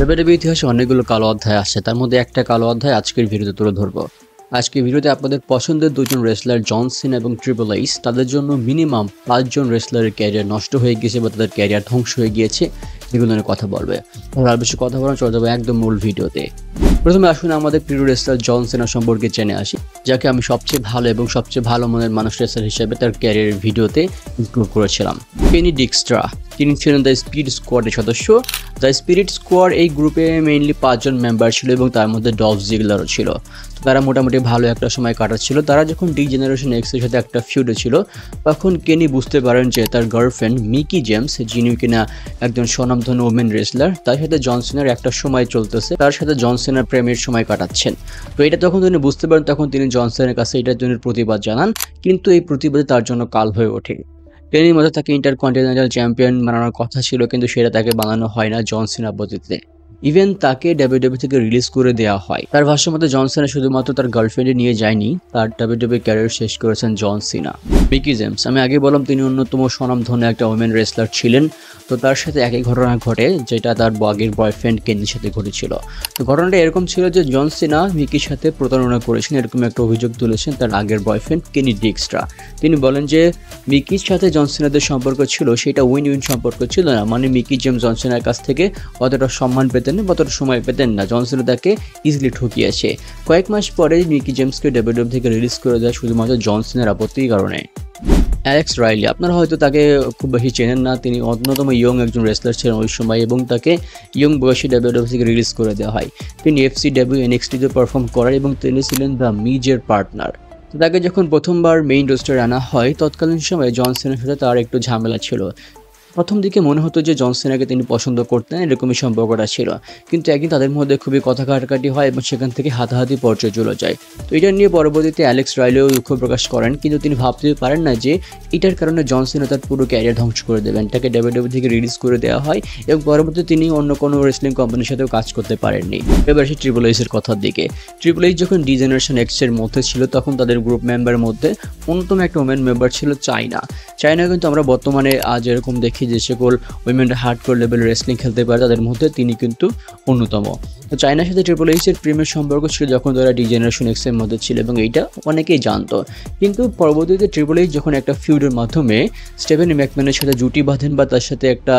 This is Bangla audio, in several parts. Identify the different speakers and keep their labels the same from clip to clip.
Speaker 1: WWE ইতিহাসে অনেকগুলো কালো অধ্যায় আছে, তার মধ্যে একটা কালো অধ্যায় আজকের ভিডিওতে তুলে ধরবো। আজকের ভিডিওতে আপনাদের পছন্দের দুজন রেসলার জন সিনা এবং ট্রিপল এইচ, তাদের জন্য মিনিমাম 5 জন রেসলারের ক্যারিয়ার নষ্ট হয়ে গিয়েছে বা তাদের ক্যারিয়ার ধ্বংস হয়ে গিয়েছে, এগুলো নিয়ে কথা বলবে। আর বেশি কথা বলা চলে যাবে একদম মূল ভিডিওতে। প্রথমে আসুন আমাদের প্রিয় রেসলার জন সিনা সম্পর্কে জেনে আসি, যাকে আমি সবচেয়ে ভালো এবং সবচেয়ে ভালো মনের মানুষ রেসলার হিসেবে তার ক্যারিয়ারের ভিডিওতে ইনক্লুড করেছিলাম। কেনি ডিক্সট্রা, তিনি ছিলেন দ্য স্পিড স্কোয়াডের সদস্য। দ্য স্পিরিট স্কোয়াড এই গ্রুপে মেইনলি 5 জন মেম্বার ছিল এবং তার মধ্যে ডলফ জিগলারও ছিল। তো তারা মোটামুটি ভালো একটা সময় কাটাচ্ছিল। তারা যখন ডি জেনারেশন এক্সের সাথে একটা ফিউডে ছিল, তখন কেনি বুঝতে পারেন যে তার গার্লফ্রেন্ড মিকি জেমস, যিনি কিনা একজন স্বনামধন্য ওমেন রেসলার, তার সাথে জন সিনার একটা সময় চলতেছে, তার সাথে জন সিনার প্রেমের সময় কাটাচ্ছেন। তো এটা যখন তিনি বুঝতে পারেন, তখন তিনি জন সিনার কাছে এটার জন্য প্রতিবাদ জানান, কিন্তু এই প্রতিবাদে তার জন্য কাল হয়ে ওঠে। কেনির মধ্যে তাকে ইন্টারকন্টিনেন্টাল চ্যাম্পিয়ন বানানোর কথা ছিল, কিন্তু সেটা তাকে বানানো হয় না জন সিনার বদলে। ইভেন তাকে ডাব্লিউডাব্লিউ থেকে রিলিজ করে দেওয়া হয়। তার ভাষ্য মতে জন সিনা শুধুমাত্র তার গার্লফ্রেন্ডে নিয়ে যায়নি, তার ডাব্লিউডাব্লিউ ক্যারিয়ার শেষ করেছেন জন সিনা। মিকি জেমস, আমি আগে বললাম তিনি অন্যতম স্বনামধন্য একটা ওমেন রেসলার ছিলেন। তো তার সাথে একই ঘটনা ঘটে যেটা তার আগের বয়ফ্রেন্ড কেনির সাথে ঘটেছিল। তো ঘটনাটা এরকম ছিল যে জন সিনা মিকির সাথে প্রতারণা করেছেন, এরকম একটা অভিযোগ তুলেছেন তার আগের বয়ফ্রেন্ড কেনি ডিক্সট্রা। তিনি বলেন যে মিকির সাথে জন সিনাদের সম্পর্ক ছিল, সেটা উইন উইন সম্পর্ক ছিল না। মানে মিকি জেমস জন সিনার কাছ থেকে অতটা সম্মান পেতেন না, অতটা সময় পেতেন না। জন সিনা তাকে ইজিলি ঠকিয়েছে। কয়েক মাস পরে মিকি জেমসকে ডাব্লিউডাব্লিউ থেকে রিলিজ করে দেয় শুধুমাত্র জন সিনার আপত্তির কারণে। অ্যালেক্স রাইলি, আপনারা হয়তো তাকে খুব বেশি চেনেন না। তিনি অন্যতম ইয়ং একজন রেসলার ছিলেন ওই সময়, এবং তাকে ইয়ং বয়সে ডাব্লিউডাব্লিউ থেকে রিলিজ করে দেওয়া হয়। তিনি এফসিডাব্লিউ এনএক্সটিতে পারফর্ম করেন এবং তিনি ছিলেন দ্য মিজের পার্টনার। তো তাকে যখন প্রথমবার মেইন রোস্টারে আনা হয়, তৎকালীন সময়ে জন সিনার সাথে তার একটু ঝামেলা ছিল। প্রথম দিকে মনে হতো যে জন সিনাকে তিনি পছন্দ করতেন, এরকমই সম্পর্কটা ছিল। কিন্তু একদিন তাদের মধ্যে খুবই কথা কাটাকাটি হয় এবং সেখান থেকে হাতাহাতি পর্যায়ে চলে যায়। তো এটা নিয়ে পরবর্তীতে অ্যালেক্স রাইলিও দুঃখ প্রকাশ করেন, কিন্তু তিনি ভাবতে পারেন না যে এটার কারণে জন সিনা তার পুরো ক্যারিয়ার ধ্বংস করে দেবেন। তাকে ডাব্লিউডাব্লিউ থেকে রিলিজ করে দেওয়া হয় এবং পরবর্তীতে তিনি অন্য কোনো রেসলিং কোম্পানির সাথেও কাজ করতে পারেননি। এবার আসি ট্রিপল এইচের কথার দিকে। ট্রিপল এইচ যখন ডি জেনারেশন এক্সের মধ্যে ছিল, তখন তাদের গ্রুপ মেম্বারের মধ্যে অন্যতম একটা ওমেন মেম্বার ছিল চায়না। চায়না কিন্তু আমরা বর্তমানে আজ এরকম দেখি যে সকল উইমেনরা হার্ডকোর লেভেলে রেসলিং খেলতে পারে, তাদের মধ্যে তিনি কিন্তু অন্যতম। তো চায়নার সাথে ট্রিপল এইচের প্রেমের সম্পর্ক ছিল যখন তারা ডি জেনারেশন এক্সের মধ্যে ছিল, এবং এইটা অনেকেই জানতো। কিন্তু পরবর্তীতে ট্রিপল এইচ যখন একটা ফিউডের মাধ্যমে স্টেফেনি ম্যাকম্যানের সাথে জুটি বাঁধেন বা তার সাথে একটা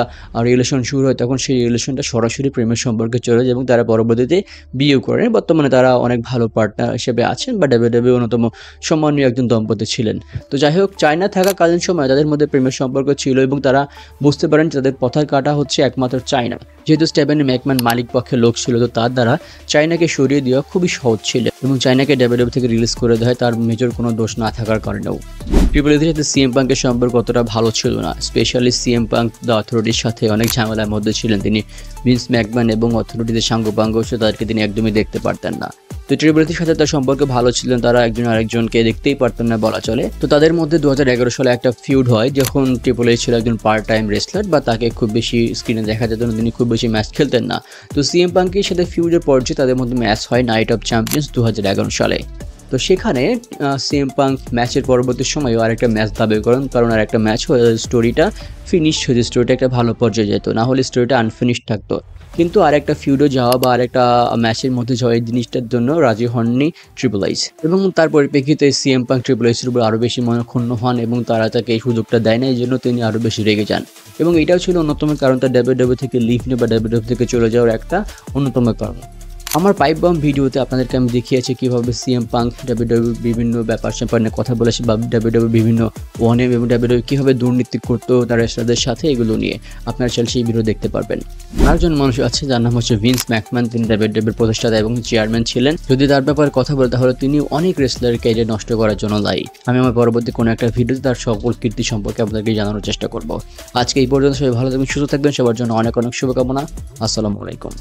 Speaker 1: রিলেশন শুরু হয়, তখন সেই রিলেশনটা সরাসরি প্রেমের সম্পর্কে চলে যায় এবং তারা পরবর্তীতে বিয়ে করেন। বর্তমানে তারা অনেক ভালো পার্টনার হিসেবে আছেন বা ডাব্লিউডাব্লিউ অন্যতম সম্মানীয় একজন দম্পতি ছিলেন। তো যাই হোক, চায়না থাকাকালীন সময় তাদের মধ্যে প্রেমের সম্পর্ক ছিল এবং তারা বুঝতে পারেন তাদের পথার কাটা হচ্ছে একমাত্র চায়না। যেহেতু স্টেফেনি ম্যাকম্যান মালিক পক্ষের লোক ছিল, তো তার দ্বারা চায়নাকে সরিয়ে দেওয়া খুবই সহজ ছিল এবং চায়নাকে ডাব্লিউডাব্লিউ থেকে রিলিজ করে দেওয়া হয় তার মেজর কোনো দোষ না থাকার কারণেও। ট্রিপল এইচের সাথে সিএম পাঙ্কের সম্পর্ক অতটা ভালো ছিল না। স্পেশালি সিএম পাঙ্ক দ্য অথরিটির সাথে অনেক ঝামেলার মধ্যে ছিলেন তিনি। ভিন্স ম্যাকম্যান এবং অথরিটিদের সাঙ্গপাঙ্গ তাদেরকে তিনি একদমই দেখতে পারতেন না। তো ট্রিপল এইচের সাথে তার সম্পর্ক ভালো ছিলেন, তারা একজন আরেকজনকে দেখতেই পারতেন না বলা চলে। তো তাদের মধ্যে 2011 সালে একটা ফিউড হয়, যখন ট্রিপল এইচ ছিল একজন পার্ট টাইম রেসলার বা তাকে খুব বেশি স্ক্রিনে দেখা যেত না, তিনি খুব বেশি ম্যাচ খেলতেন না। তো সিএম পাঙ্কের সাথে ফিউডের পর্যায়ে তাদের মধ্যে ম্যাচ হয় নাইট অফ চ্যাম্পিয়ন্স 2011 সালে। তো সেখানে সিএম পাঙ্ক ম্যাচের পরবর্তী সময়ও আরেকটা ম্যাচ দাবি করেন, কারণ আর একটা ম্যাচ হয়ে স্টোরিটা ফিনিশ হয়েছে, স্টোরিটা একটা ভালো পর্যায়ে যেত, না হলে স্টোরিটা আনফিনিশ থাকতো। কিন্তু আরেকটা ফিউডে যাওয়া বা আরেকটা ম্যাচের মধ্যে যাওয়া এই জিনিসটার জন্য রাজি হননি ট্রিপল এইচ, এবং তার পরিপ্রেক্ষিতে সিএম পাঙ্ক ট্রিপল এইচের উপর আরও বেশি মনক্ষুণ্ণ হন এবং তারা তাকে এই সুযোগটা দেয় না, এই জন্য তিনি আরও বেশি রেগে যান। এবং এটাও ছিল অন্যতম কারণ তার ডাব্লিউডাব্লিউ থেকে লিভ নিয়ে বা ডাব্লিউডাব্লিউ থেকে চলে যাওয়ার একটা অন্যতম কারণ। আমার পাইপ বম ভিডিওতে আপনাদেরকে আমি দেখিয়েছি কীভাবে সিএম পাঙ্ক ডাব্লিউডাব্লিউ বিভিন্ন ব্যাপার স্যাপার নিয়ে কথা বলেছে বা ডাব্লিউডাব্লিউ বিভিন্ন ওয়ানেম এবং ডাব্লিউডাব্লিউ কীভাবে দুর্নীতি করতো তার রেসলারদের সাথে, এগুলো নিয়ে আপনারা চাইলে সেই ভিডিও দেখতে পারবেন। আরেকজন মানুষ আছে যার নাম হচ্ছে ভিন্স ম্যাকম্যান। তিনি ডাব্লিউডাব্লিউর প্রতিষ্ঠাতা এবং চেয়ারম্যান ছিলেন। যদি তার ব্যাপারে কথা বলে তাহলে তিনি অনেক রেসলারের ক্যারিয়ার নষ্ট করার জন্য দায়ী। আমি আমার পরবর্তী কোনো একটা ভিডিওতে তার সকল কীর্তি সম্পর্কে আপনাদেরকে জানানোর চেষ্টা করব। আজকে এই পর্যন্ত সবাই ভালো থাকবেন, সুস্থ থাকবেন, সবার জন্য অনেক অনেক শুভকামনা। আসসালামু আলাইকুম।